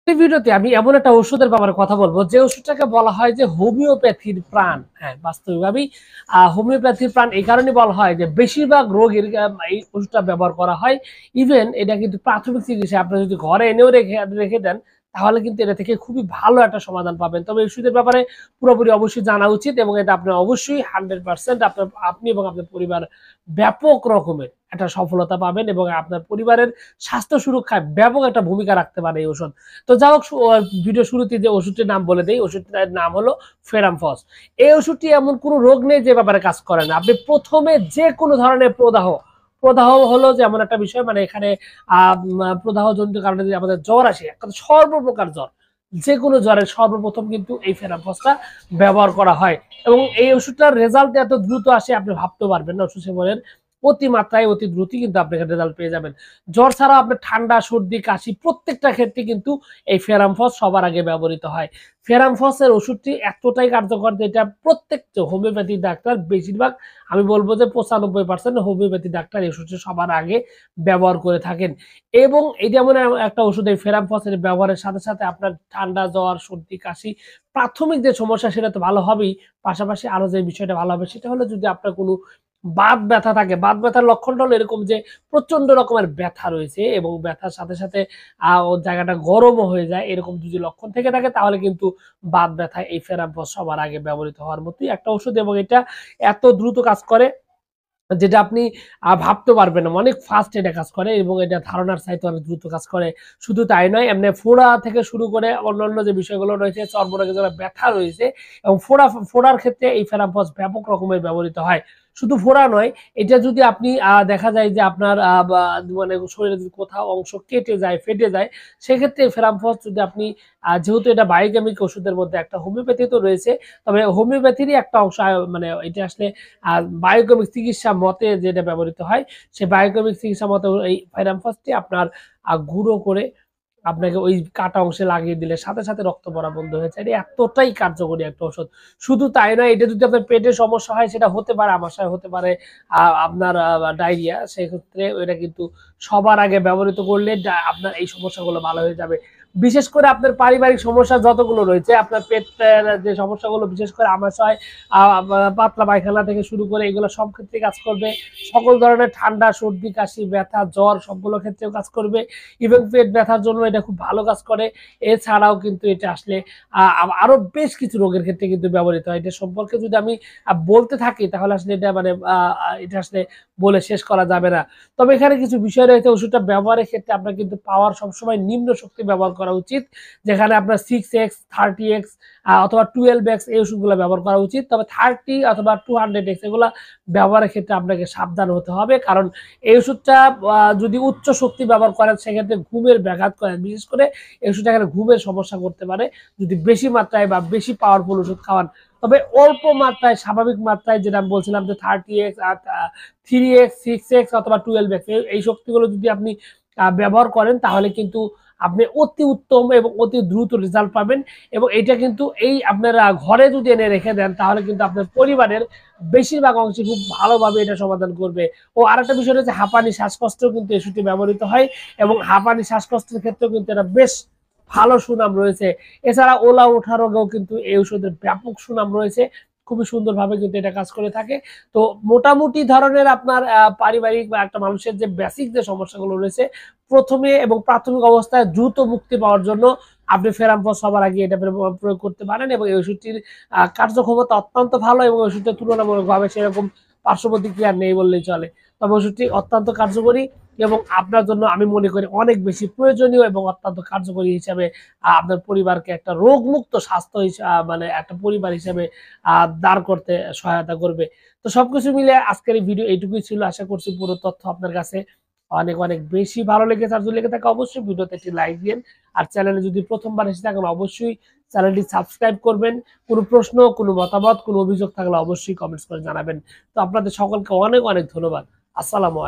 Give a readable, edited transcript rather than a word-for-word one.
এই ভিডিওতে আমি এমন একটা ওষুধের ব্যাপারে কথা বলবো যে ওষুধটাকে বলা হয় যে হোমিওপ্যাথির প্রাণ। হ্যাঁ, বাস্তবিকভাবেই হোমিওপ্যাথির প্রাণ এই কারণে বলা হয় যে বেশিরভাগ রোগের এই ওষুধটা ব্যবহার করা হয়। ইভেন এটা কিন্তু প্রাথমিক চিকিৎসা আপনি যদি ঘরে এনেও রেখে রেখে দেন তাহলে কিন্তু এটা থেকে খুবই ভালো একটা সমাধান পাবেন। তবে এই ওষুধের ব্যাপারে পুরোপুরি অবশ্যই জানা উচিত এবং এটা আপনার অবশ্যই 100% আপনি এবং আপনার পরিবার ব্যাপক রকমের একটা সফলতা পাবেন এবং আপনার পরিবারের স্বাস্থ্য সুরক্ষায় ব্যাপক একটা ভূমিকা রাখতে পারে এই ওষুধ। তো যাই হোক, ভিডিও শুরুতে যে ওষুধটির নাম বলে দেই, ওষুধটার নাম হলো ফেরামফস। এই ওষুধটি এমন কোনো রোগ নেই যে ব্যাপারে কাজ করে না। আপনি প্রথমে যে কোনো ধরনের প্রদাহ হলো যে এমন একটা বিষয়, মানে এখানে প্রদাহজনিত কারণে যদি আমাদের জ্বর আসে, একটা সর্বপ্রকার জ্বর, যে কোনো জ্বরের সর্বপ্রথম কিন্তু এই ফেরামফসটা ব্যবহার করা হয় এবং এই ওষুধটার রেজাল্ট এত দ্রুত আসে আপনি ভাবতে পারবেন না। ওষুধ সেবনের অতিমাত্রায় অতি দ্রুতই কিন্তু আপনি রেজাল্ট পেয়ে যাবেন। জ্বর ছাড়া আপনার ঠান্ডা, সর্দি, কাশি প্রত্যেকটা ক্ষেত্রে কিন্তু এই ফেরামফস সবার আগে ব্যবহৃত হয়। ফেরামফসের ওষুধটি এতটাই কার্যকর যে এটা প্রত্যেকটা হোমিওপ্যাথি ডাক্তার, বেশিরভাগ আমি বলবো যে 95% হোমিওপ্যাথি ডাক্তার এই ওষুধটি সবার আগে ব্যবহার করে থাকেন এবং এটা এমন একটা ওষুধ, এই ফেরামফসের ব্যবহারের সাথে সাথে আপনার ঠান্ডা, জ্বর, সর্দি, কাশি প্রাথমিক যে সমস্যা সেটা তো ভালো হবেই। পাশাপাশি আরো যে বিষয়টা ভালো হবে সেটা হলো যদি আপনার কোনো বাত ব্যথা থাকে, বাত ব্যথার লক্ষণটা হলো এরকম যে প্রচন্ড রকমের ব্যথা রয়েছে এবং ব্যথার সাথে সাথে ও জায়গাটা গরমও হয়ে যায়, এরকম যদি লক্ষণ থেকে থাকে তাহলে কিন্তু বাত ব্যথা এই ফেরামফস সবার আগে ব্যবহৃত হওয়ার মতোই একটা ওষুধ এবং এটা এত দ্রুত কাজ করে যেটা আপনি ভাবতে পারবেন না। অনেক ফাস্ট এটা কাজ করে এবং এটা ধারণার চাইতে অনেক দ্রুত কাজ করে। শুধু তাই নয়, এমনি ফোড়া থেকে শুরু করে অন্যান্য যে বিষয়গুলো রয়েছে, চর্মরোগে যারা ব্যথা রয়েছে এবং ফোড়ার ক্ষেত্রে এই ফেরামফস ব্যাপক রকমের ব্যবহৃত হয়। শুধু ফোড়া নয়, এটা যদি আপনি দেখা যায় যে আপনার মানে শরীরে যদি কোথাও অংশ কেটে যায়, ফেটে যায়, সেক্ষেত্রে ফেরামফস যদি আপনি যেহেতু এটা বায়োকেমিক ওষুধের মধ্যে একটা হোমিওপ্যাথি তো রয়েছে, তবে হোমিওপ্যাথিরই একটা অংশ, মানে এটা আসলে বায়োকেমিক চিকিৎসা মতে যেটা ব্যবহৃত হয়, সে বায়োকেমিক চিকিৎসা মতে এই ফেরামফসটি আপনার গুঁড়ো করে আপনাকে ওই কাটা অংশে লাগিয়ে দিলে সাথে সাথে রক্ত পড়া বন্ধ হয়ে যায়। এটা এতটাই কার্যকরী একটা ওষুধ। শুধু তাই নয়, এটা যদি আপনার পেটের সমস্যা হয়, সেটা হতে পারে আমাশয়, হতে পারে আপনার ডায়রিয়া, সেক্ষেত্রে এটা কিন্তু সবার আগে ব্যবহৃত করলে আপনার এই সমস্যাগুলো ভালো হয়ে যাবে। বিশেষ করে আপনার পারিবারিক সমস্যা যতগুলো রয়েছে, আপনার পেটের যে সমস্যাগুলো, বিশেষ করে আমাশয়, পাতলা পায়খানা থেকে শুরু করে এগুলো সব ক্ষেত্রে কাজ করবে। সকল ধরনের ঠান্ডা, সর্দি, কাশি, ব্যথা, জ্বর সবগুলো ক্ষেত্রেও কাজ করবে। ইভেন পেট ব্যথার জন্য এটা খুব ভালো কাজ করে। এছাড়াও কিন্তু এটা আসলে আরো বেশ কিছু রোগের ক্ষেত্রে কিন্তু ব্যবহৃত হয়। এটা সম্পর্কে যদি আমি বলতে থাকি তাহলে আসলে এটা মানে এটা আসলে বলে শেষ করা যাবে না। তবে এখানে কিছু বিষয় রয়েছে, ওষুধটা ব্যবহারের ক্ষেত্রে আপনার কিন্তু পাওয়ার সবসময় নিম্ন শক্তি ব্যবহার করা উচিত। যেখানে আপনার 6x, 30x অথবা 12x এই ওষুধগুলো ব্যবহার করা উচিত। তবে 30 অথবা 200x এগুলা ব্যবহারের ক্ষেত্রে আপনাকে সাবধান হতে হবে। কারণ এই ওষুধটা যদি উচ্চ শক্তি ব্যবহার করেন সেক্ষেত্রে ঘুমের ব্যাঘাত করে। বিশেষ করে এই ওষুধটা এখানে ঘুমের সমস্যা করতে পারে যদি বেশি মাত্রায় বা বেশি পাওয়ারফুল ওষুধ খাওয়ান। তবে অল্প মাত্রায়, স্বাভাবিক মাত্রায়, যেটা আমি বলছিলাম যে 30x, 3x, 6x অথবা 12x এই শক্তিগুলো যদি আপনি ব্যবহার করেন তাহলে কিন্তু আপনি অতি উত্তম এবং অতি দ্রুত রেজাল্ট পাবেন এবং এটা কিন্তু এই আপনারা ঘরে যদি এনে রেখে দেন তাহলে কিন্তু আপনার পরিবারের বেশিরভাগ অংশে খুব ভালোভাবে এটা সমাধান করবে। ও আরেকটা বিষয় হচ্ছে হাঁপানি, শ্বাসকষ্ট কিন্তু এই ওষুধটি ব্যবহৃত হয় এবং হাঁপানি, শ্বাসকষ্টের ক্ষেত্রেও কিন্তু এটা বেশ ভালো সুনাম রয়েছে। এছাড়া ওলা ওঠা রোগেও কিন্তু এই ওষুধের ব্যাপক সুনাম রয়েছে। খুবই সুন্দরভাবে কিন্তু এটা কাজ করে থাকে। তো মোটামুটি ধরনের আপনার পারিবারিক বা একটা মানুষের যে বেসিক যে সমস্যাগুলো রয়েছে, প্রথমে এবং প্রাথমিক অবস্থায় দ্রুত মুক্তি পাওয়ার জন্য আপনি ফেরামফস সবার আগে এটা প্রয়োগ করতে পারেন এবং এই ওষুধটির কার্যক্ষমতা অত্যন্ত ভালো এবং ওষুধটা তুলনামূলকভাবে সেরকম পার্শ্ব প্রতিক্রিয়া নেই বললেই চলে। তবে ওষুধটি অত্যন্ত কার্যকরী এবং আপনার জন্য আমি মনে করি অনেক বেশি প্রয়োজনীয় এবং অত্যন্ত কার্যকরী হিসাবে আপনার পরিবারকে একটা রোগমুক্ত স্বাস্থ্য মানে একটা পরিবার হিসেবে দাঁড় করতে সহায়তা করবে। তো সবকিছু মিলে আজকের এই ভিডিও এইটুকুই ছিল। আশা করছি পুরো তথ্য আপনার কাছে অনেক অনেক বেশি ভালো লেগেছে। আর যদি লেগে থাকে অবশ্যই ভিডিওতে একটি লাইক দিন। আর চ্যানেলে যদি প্রথমবার এসে থাকেন অবশ্যই চ্যানেলটি সাবস্ক্রাইব করবেন। কোনো প্রশ্ন, কোনো মতামত, কোনো অভিযোগ থাকলে অবশ্যই কমেন্টস করে জানাবেন। তো আপনাদের সকলকে অনেক অনেক ধন্যবাদ। আসসালামু আলাইকুম।